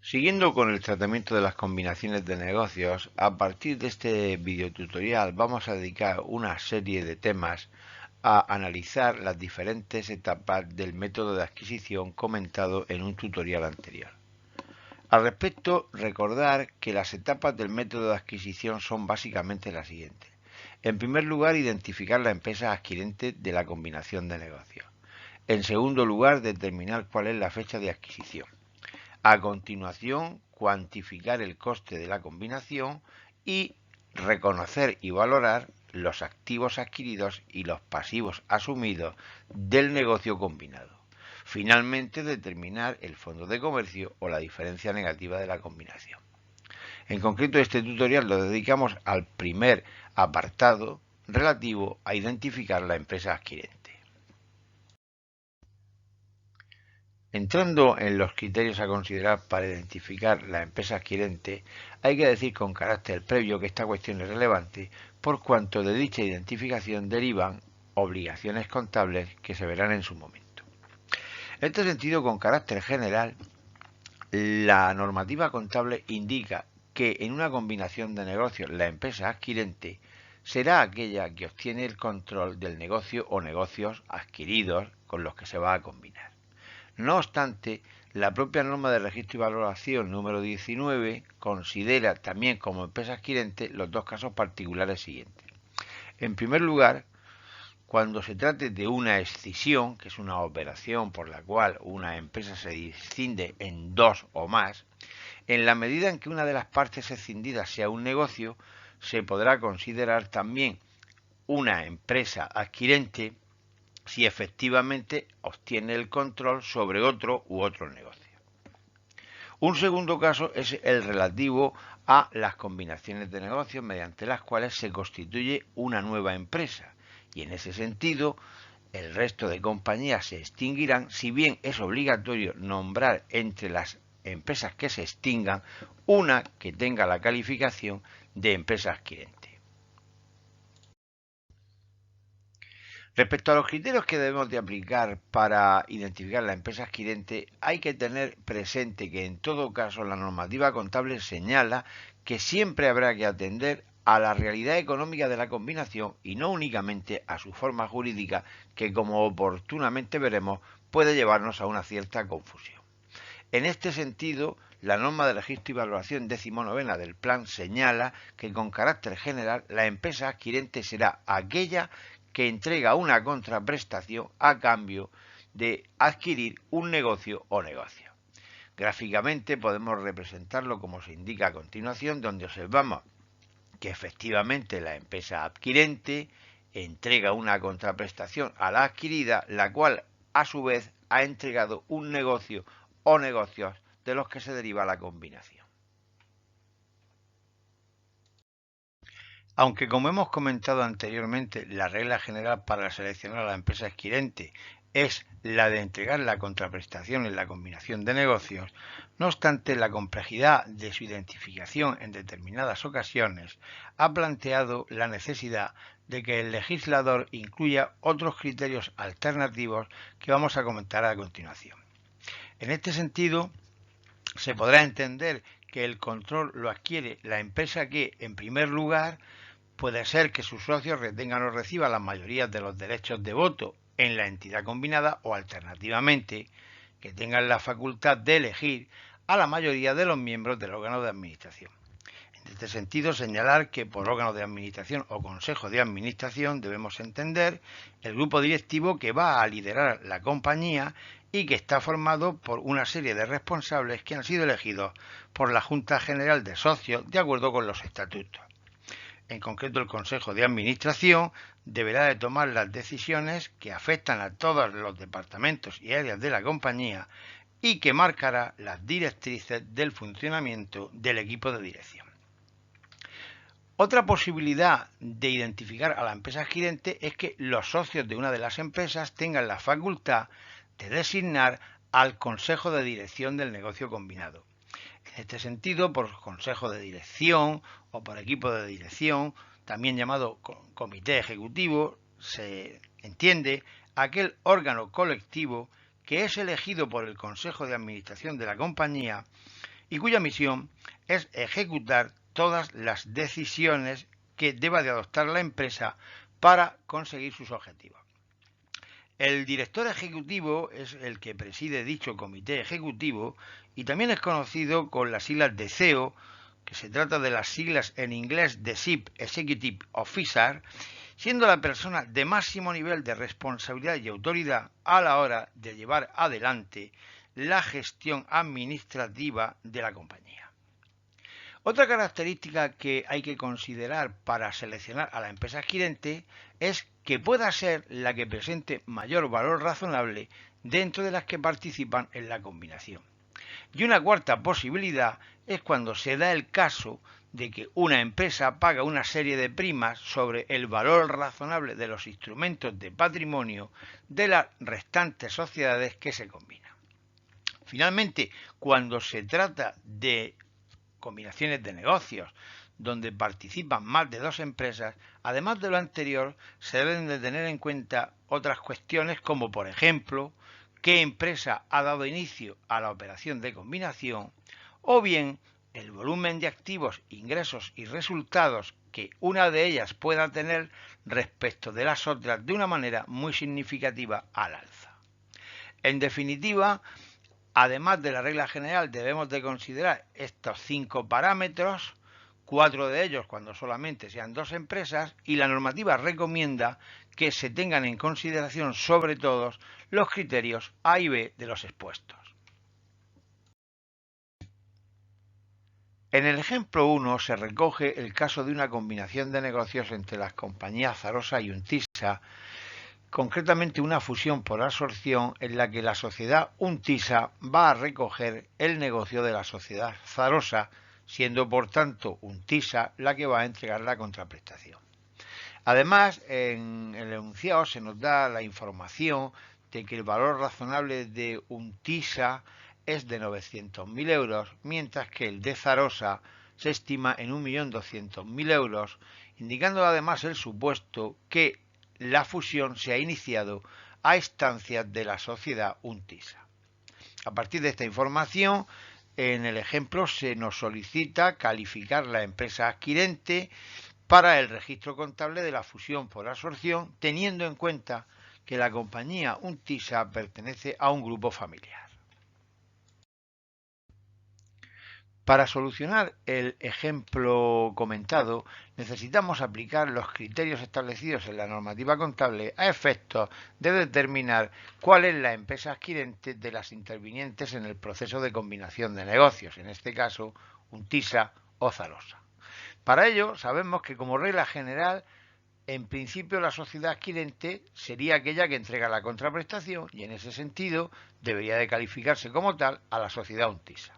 Siguiendo con el tratamiento de las combinaciones de negocios, a partir de este videotutorial vamos a dedicar una serie de temas a analizar las diferentes etapas del método de adquisición comentado en un tutorial anterior. Al respecto, recordar que las etapas del método de adquisición son básicamente las siguientes. En primer lugar, identificar la empresa adquirente de la combinación de negocios. En segundo lugar, determinar cuál es la fecha de adquisición. A continuación, cuantificar el coste de la combinación y reconocer y valorar los activos adquiridos y los pasivos asumidos del negocio combinado. Finalmente, determinar el fondo de comercio o la diferencia negativa de la combinación. En concreto, este tutorial lo dedicamos al primer apartado relativo a identificar la empresa adquirente. Entrando en los criterios a considerar para identificar la empresa adquirente, hay que decir con carácter previo que esta cuestión es relevante por cuanto de dicha identificación derivan obligaciones contables que se verán en su momento. En este sentido, con carácter general, la normativa contable indica que en una combinación de negocios la empresa adquirente será aquella que obtiene el control del negocio o negocios adquiridos con los que se va a combinar. No obstante, la propia norma de registro y valoración número 19 considera también como empresa adquirente los dos casos particulares siguientes. En primer lugar, cuando se trate de una escisión, que es una operación por la cual una empresa se escinde en dos o más, en la medida en que una de las partes escindidas sea un negocio, se podrá considerar también una empresa adquirente si efectivamente obtiene el control sobre otro u otro negocio. Un segundo caso es el relativo a las combinaciones de negocios mediante las cuales se constituye una nueva empresa y en ese sentido el resto de compañías se extinguirán, si bien es obligatorio nombrar entre las empresas que se extingan una que tenga la calificación de empresa adquirente. Respecto a los criterios que debemos de aplicar para identificar la empresa adquirente, hay que tener presente que en todo caso la normativa contable señala que siempre habrá que atender a la realidad económica de la combinación y no únicamente a su forma jurídica que, como oportunamente veremos, puede llevarnos a una cierta confusión. En este sentido, la norma de registro y valoración 19ª del plan señala que con carácter general la empresa adquirente será aquella que entrega una contraprestación a cambio de adquirir un negocio o negocio. Gráficamente podemos representarlo como se indica a continuación, donde observamos que efectivamente la empresa adquirente entrega una contraprestación a la adquirida, la cual a su vez ha entregado un negocio o negocios de los que se deriva la combinación. Aunque como hemos comentado anteriormente, la regla general para seleccionar a la empresa adquirente es la de entregar la contraprestación en la combinación de negocios, no obstante la complejidad de su identificación en determinadas ocasiones ha planteado la necesidad de que el legislador incluya otros criterios alternativos que vamos a comentar a continuación. En este sentido, se podrá entender que el control lo adquiere la empresa que, en primer lugar, puede ser que sus socios retengan o reciban la mayoría de los derechos de voto en la entidad combinada o alternativamente que tengan la facultad de elegir a la mayoría de los miembros del órgano de administración. En este sentido, señalar que por órgano de administración o consejo de administración debemos entender el grupo directivo que va a liderar la compañía y que está formado por una serie de responsables que han sido elegidos por la Junta General de Socios de acuerdo con los estatutos. En concreto, el Consejo de Administración deberá de tomar las decisiones que afectan a todos los departamentos y áreas de la compañía y que marcará las directrices del funcionamiento del equipo de dirección. Otra posibilidad de identificar a la empresa adquirente es que los socios de una de las empresas tengan la facultad de designar al consejo de dirección del negocio combinado. En este sentido, por consejo de dirección o por equipo de dirección, también llamado comité ejecutivo, se entiende aquel órgano colectivo que es elegido por el consejo de administración de la compañía y cuya misión es ejecutar todas las decisiones que deba de adoptar la empresa para conseguir sus objetivos. El director ejecutivo es el que preside dicho comité ejecutivo y también es conocido con las siglas de CEO, que se trata de las siglas en inglés de Chief Executive Officer, siendo la persona de máximo nivel de responsabilidad y autoridad a la hora de llevar adelante la gestión administrativa de la compañía. Otra característica que hay que considerar para seleccionar a la empresa adquirente es que pueda ser la que presente mayor valor razonable dentro de las que participan en la combinación. Y una cuarta posibilidad es cuando se da el caso de que una empresa paga una serie de primas sobre el valor razonable de los instrumentos de patrimonio de las restantes sociedades que se combinan. Finalmente, cuando se trata de combinaciones de negocios donde participan más de dos empresas, además de lo anterior, se deben de tener en cuenta otras cuestiones como, por ejemplo, qué empresa ha dado inicio a la operación de combinación, o bien el volumen de activos, ingresos y resultados que una de ellas pueda tener respecto de las otras de una manera muy significativa al alza. En definitiva, además de la regla general, debemos de considerar estos 5 parámetros, 4 de ellos cuando solamente sean dos empresas, y la normativa recomienda que se tengan en consideración sobre todo los criterios A y B de los expuestos. En el ejemplo 1 se recoge el caso de una combinación de negocios entre las compañías Zarosa y Untisa, concretamente una fusión por absorción en la que la sociedad Untisa va a recoger el negocio de la sociedad Zarosa, siendo por tanto Untisa la que va a entregar la contraprestación. Además, en el enunciado se nos da la información de que el valor razonable de Untisa es de 900.000 euros, mientras que el de Zarosa se estima en 1.200.000 euros, indicando además el supuesto que la fusión se ha iniciado a instancias de la sociedad Untisa. A partir de esta información, en el ejemplo se nos solicita calificar la empresa adquirente para el registro contable de la fusión por absorción, teniendo en cuenta que la compañía Untisa pertenece a un grupo familiar. Para solucionar el ejemplo comentado, necesitamos aplicar los criterios establecidos en la normativa contable a efectos de determinar cuál es la empresa adquirente de las intervinientes en el proceso de combinación de negocios, en este caso, Untisa o Zarosa. Para ello, sabemos que como regla general, en principio la sociedad adquirente sería aquella que entrega la contraprestación y en ese sentido debería de calificarse como tal a la sociedad Untisa.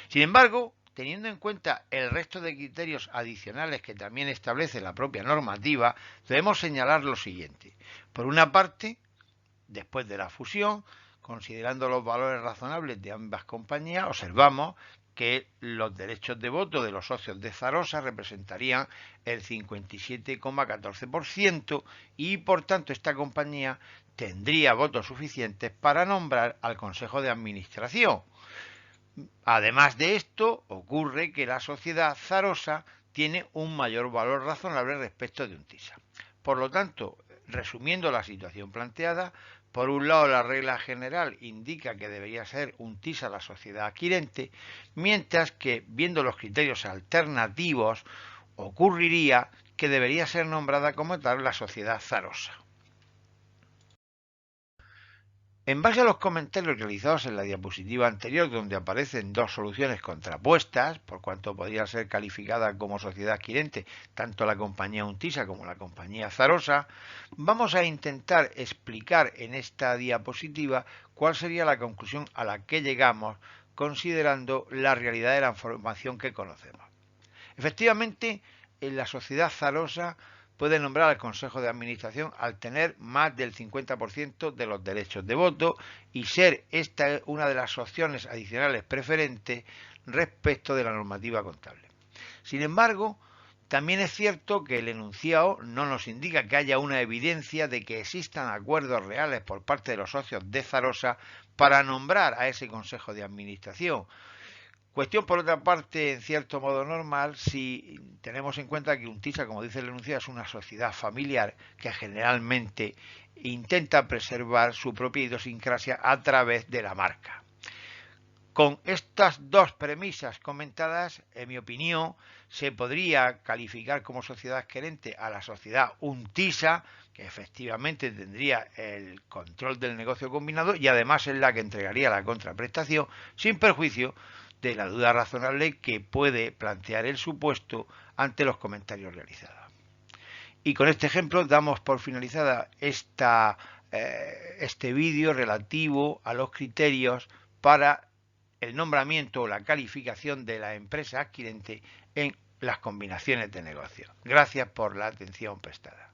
Sin embargo, teniendo en cuenta el resto de criterios adicionales que también establece la propia normativa, debemos señalar lo siguiente. Por una parte, después de la fusión, considerando los valores razonables de ambas compañías, observamos que los derechos de voto de los socios de Zarosa representarían el 57,14% y por tanto esta compañía tendría votos suficientes para nombrar al Consejo de Administración. Además de esto, ocurre que la sociedad Zarosa tiene un mayor valor razonable respecto de Untisa. Por lo tanto, resumiendo la situación planteada, por un lado la regla general indica que debería ser Untisa la sociedad adquirente, mientras que, viendo los criterios alternativos, ocurriría que debería ser nombrada como tal la sociedad Zarosa. En base a los comentarios realizados en la diapositiva anterior, donde aparecen dos soluciones contrapuestas, por cuanto podría ser calificada como sociedad adquirente tanto la compañía Untisa como la compañía Zarosa, vamos a intentar explicar en esta diapositiva cuál sería la conclusión a la que llegamos considerando la realidad de la información que conocemos. Efectivamente, en la sociedad Zarosa puede nombrar al Consejo de Administración al tener más del 50% de los derechos de voto y ser esta una de las opciones adicionales preferentes respecto de la normativa contable. Sin embargo, también es cierto que el enunciado no nos indica que haya una evidencia de que existan acuerdos reales por parte de los socios de Zarosa para nombrar a ese Consejo de Administración, Cuestión, por otra parte, en cierto modo normal, si tenemos en cuenta que UNTISA, como dice el enunciado, es una sociedad familiar que generalmente intenta preservar su propia idiosincrasia a través de la marca. Con estas dos premisas comentadas, en mi opinión, se podría calificar como sociedad adquirente a la sociedad UNTISA, que efectivamente tendría el control del negocio combinado y además es la que entregaría la contraprestación, sin perjuicio de la duda razonable que puede plantear el supuesto ante los comentarios realizados. Y con este ejemplo damos por finalizada este vídeo relativo a los criterios para el nombramiento o la calificación de la empresa adquirente en las combinaciones de negocio. Gracias por la atención prestada.